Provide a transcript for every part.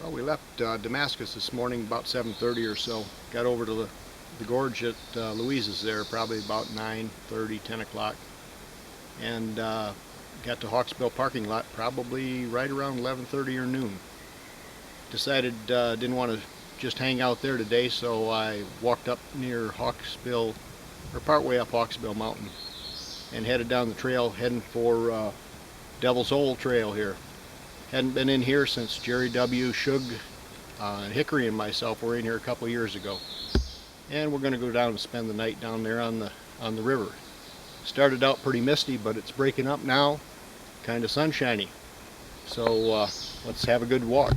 Well, we left Damascus this morning about 7:30 or so. Got over to the gorge at Louise's there probably about 9:30, 10 o'clock. And got to Hawksbill parking lot probably right around 11:30 or noon. Decided didn't want to just hang out there today, so I walked up near Hawksbill, or partway up Hawksbill Mountain, and headed down the trail heading for Devil's Hole Trail here. Hadn't been in here since Jerry W., Shug, Hickory and myself were in here a couple years ago. And we're going to go down and spend the night down there on the river. Started out pretty misty, but it's breaking up now, kind of sunshiny. So let's have a good walk.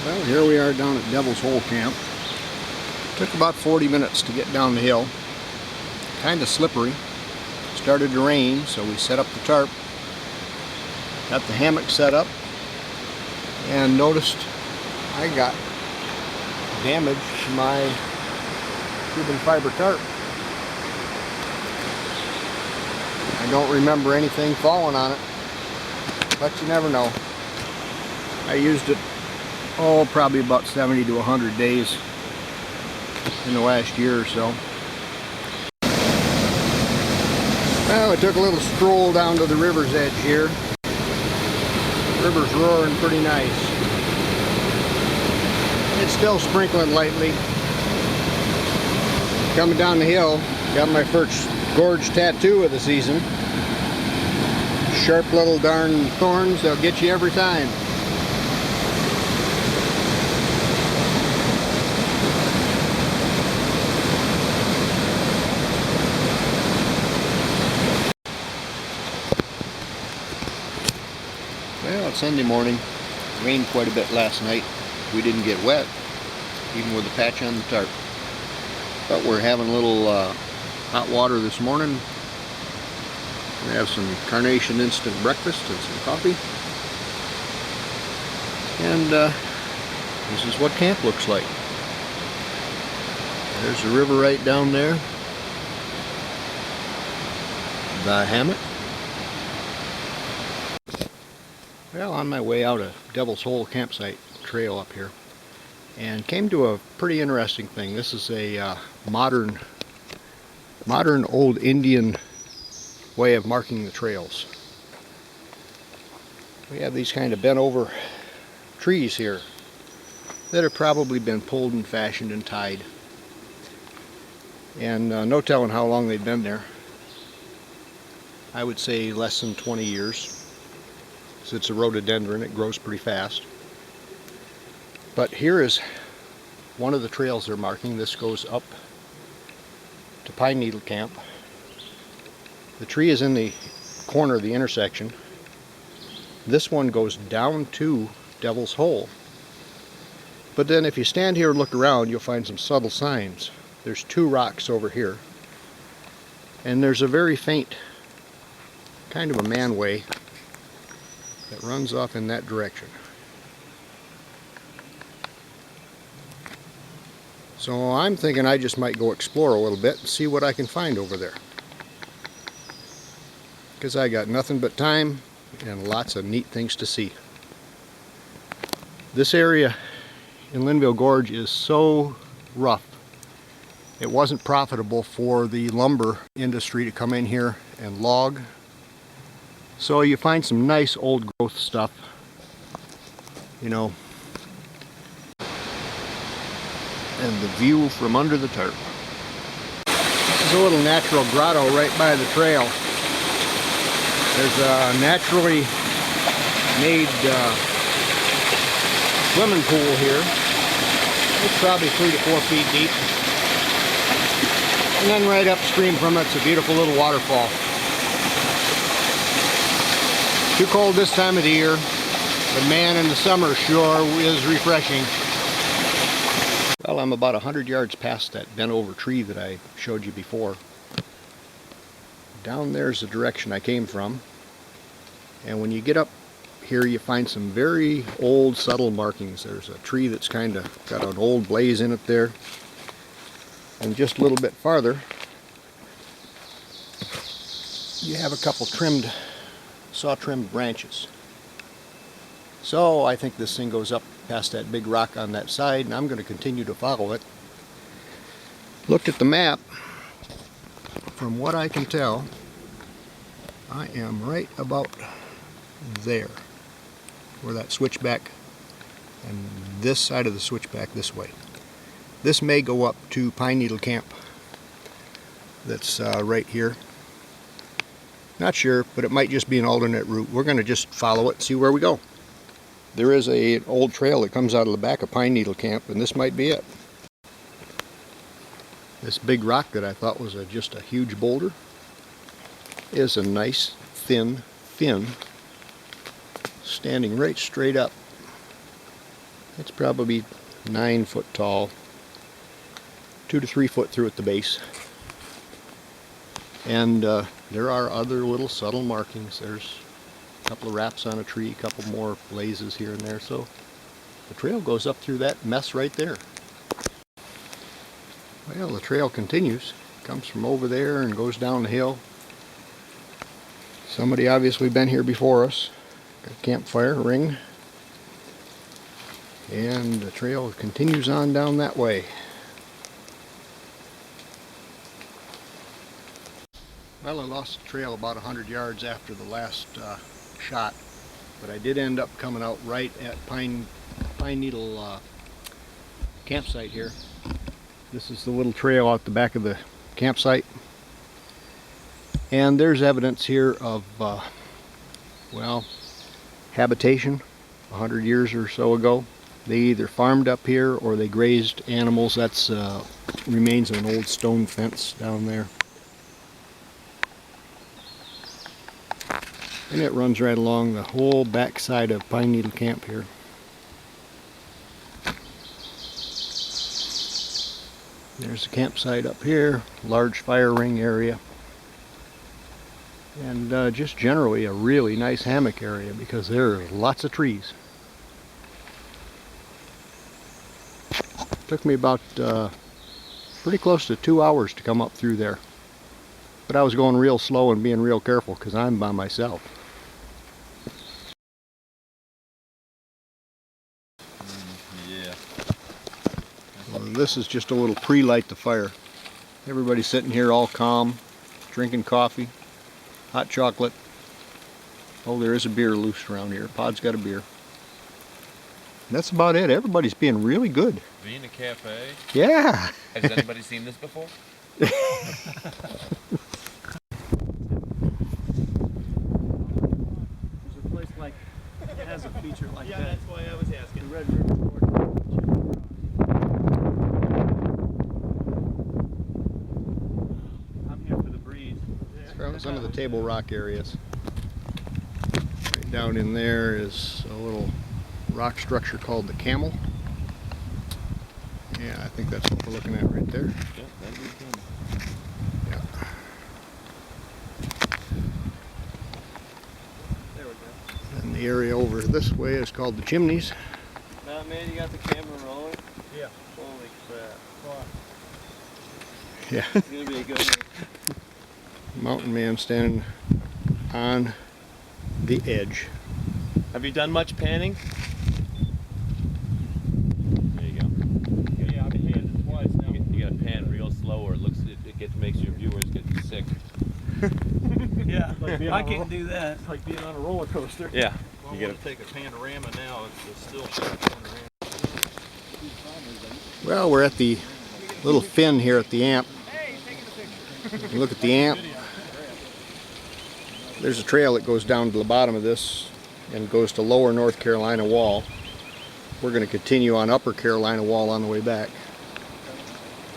Well, here we are down at Devil's Hole Camp. Took about 40 minutes to get down the hill. Kind of slippery. Started to rain, so we set up the tarp. Got the hammock set up. And noticed I got damaged my Cuban fiber tarp. I don't remember anything falling on it, but you never know. I used it probably about 70 to 100 days in the last year or so. Well, I took a little stroll down to the river's edge here. The river's roaring pretty nice. It's still sprinkling lightly. Coming down the hill, got my first gorge tattoo of the season. Sharp little darn thorns, they'll get you every time. Well, it's Sunday morning. It rained quite a bit last night. We didn't get wet, even with the patch on the tarp. But we're having a little hot water this morning. We have some Carnation instant breakfast and some coffee. And this is what camp looks like. There's the river right down there. The hammock. Well, on my way out of Devil's Hole campsite trail up here, and came to a pretty interesting thing. This is a modern old Indian way of marking the trails. We have these kind of bent over trees here that have probably been pulled and fashioned and tied, and no telling how long they've been there. I would say less than 20 years. So it's a rhododendron, it grows pretty fast. But here is one of the trails they're marking. This goes up to Pine Needle Camp. The tree is in the corner of the intersection. This one goes down to Devil's Hole. But then if you stand here and look around, you'll find some subtle signs. There's two rocks over here. And there's a very faint, kind of a manway that runs off in that direction. So I'm thinking I just might go explore a little bit and see what I can find over there. Because I got nothing but time and lots of neat things to see. This area in Linville Gorge is so rough. It wasn't profitable for the lumber industry to come in here and log. So you find some nice old growth stuff, you know, and the view from under the tarp. There's a little natural grotto right by the trail. There's a naturally made swimming pool here. It's probably 3 to 4 feet deep. And then right upstream from it's a beautiful little waterfall. Too cold this time of the year, but man, in the summer sure is refreshing. Well, I'm about 100 yards past that bent over tree that I showed you before. Down there's the direction I came from. And when you get up here you find some very old subtle markings. There's a tree that's kind of got an old blaze in it there. And just a little bit farther, you have a couple saw-trimmed branches. So I think this thing goes up past that big rock on that side, and I'm going to continue to follow it. Looked at the map. From what I can tell, I am right about there, where that switchback, and this side of the switchback this way. This may go up to Pine Needle Camp. That's right here. Not sure, but it might just be an alternate route. We're going to just follow it and see where we go. There is an old trail that comes out of the back of Pine Needle Camp, and this might be it. This big rock that I thought was just a huge boulder is a nice thin fin standing right straight up. It's probably 9 foot tall, 2 to 3 foot through at the base. And there are other little subtle markings. There's a couple of wraps on a tree, a couple more blazes here and there. So the trail goes up through that mess right there. Well, the trail continues. Comes from over there and goes down the hill. Somebody obviously been here before us. Got a campfire ring. And the trail continues on down that way. Well, I lost the trail about 100 yards after the last shot, but I did end up coming out right at Pine Needle campsite here. This is the little trail out the back of the campsite, and there's evidence here of well, habitation 100 years or so ago. They either farmed up here or they grazed animals. That's remains of an old stone fence down there. And it runs right along the whole back side of Pine Needle Camp here. There's the campsite up here, large fire ring area. And just generally a really nice hammock area because there are lots of trees. Took me about pretty close to 2 hours to come up through there. But I was going real slow and being real careful because I'm by myself. Yeah. Well, this is just a little pre-light the fire. Everybody's sitting here all calm, drinking coffee, hot chocolate. Oh, there is a beer loose around here. Pod's got a beer. And that's about it. Everybody's being really good. Being a cafe? Yeah. Has anybody seen this before? There's a place like it has a feature like that. Yeah, that's why I was asking. The Red River Gorge. I'm here for the breeze. Some of the Table Rock areas. Right down in there is a little rock structure called the Camel. Yeah, I think that's what we're looking at right there. Yeah, that'd be good. Yeah. There we go. And the area over this way is called the Chimneys. Now, man, you got the camera rolling? Yeah. Holy crap. Yeah. It's gonna be a good one. Mountain man standing on the edge. Have you done much panning? There you go. Yeah, I've panned it twice now. You gotta pan real slow or it makes your viewers get sick. Yeah, Like being I on a can't do that. It's like being on a roller coaster. Yeah. Well, You you gotta take a panorama now. It's a still shot panorama. Well, we're at the little fin here at the amp. You look at the amp. There's a trail that goes down to the bottom of this and goes to Lower North Carolina Wall. We're going to continue on Upper Carolina Wall on the way back.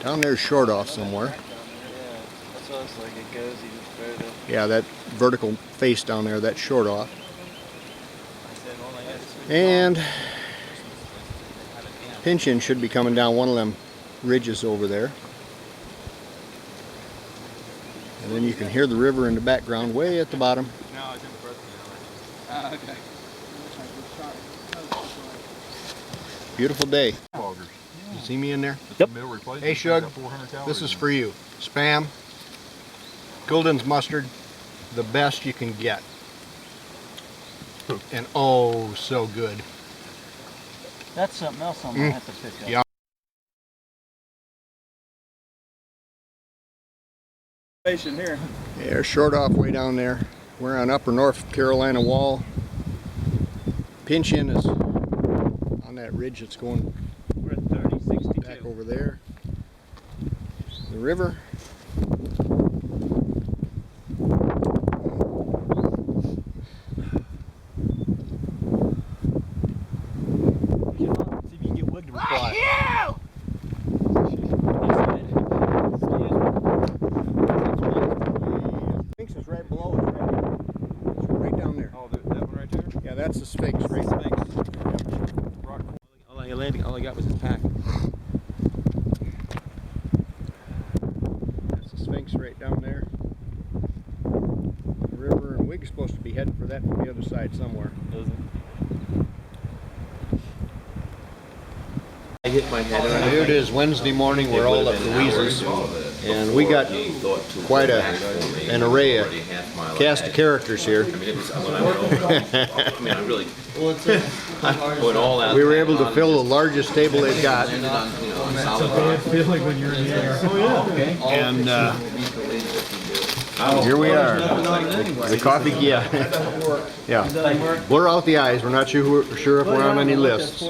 Down there's Short Off somewhere. Yeah, that's what it's like. It goes even further. Yeah, that vertical face down there, that's Short Off. I said, well, I got to And Pinchin should be coming down one of them ridges over there. And then you can hear the river in the background way at the bottom. No, I did the birthday. okay. Beautiful day. Loggers. You see me in there? It's a meal replacement. Hey, Shug, Got 400 calories this is in for you. Spam, Gulden's mustard, the best you can get. And oh, so good. That's something else I'm gonna have to pick up. Yeah. Here. Yeah, short off way down there. We're on Upper North Carolina Wall. Pinch in is on that ridge that's going We're at 3062. back over there. The river. See if you can get Wood to reply. Sphinx is right below us, right here. It's right down there. Oh, that one right there? Yeah, that's the Sphinx right there. Rock. All I got was his pack. That's the Sphinx right down there. The river, and we're supposed to be heading for that from the other side somewhere. I hit my head on Here it is, Wednesday morning. We're all at Louise's, and we got quite an array of cast of characters here. We were able to fill the largest table they've got. Feeling when you're in the air. Oh yeah. And here we are. The coffee, yeah. Yeah. Blur out the eyes. We're not sure if we're on any lists.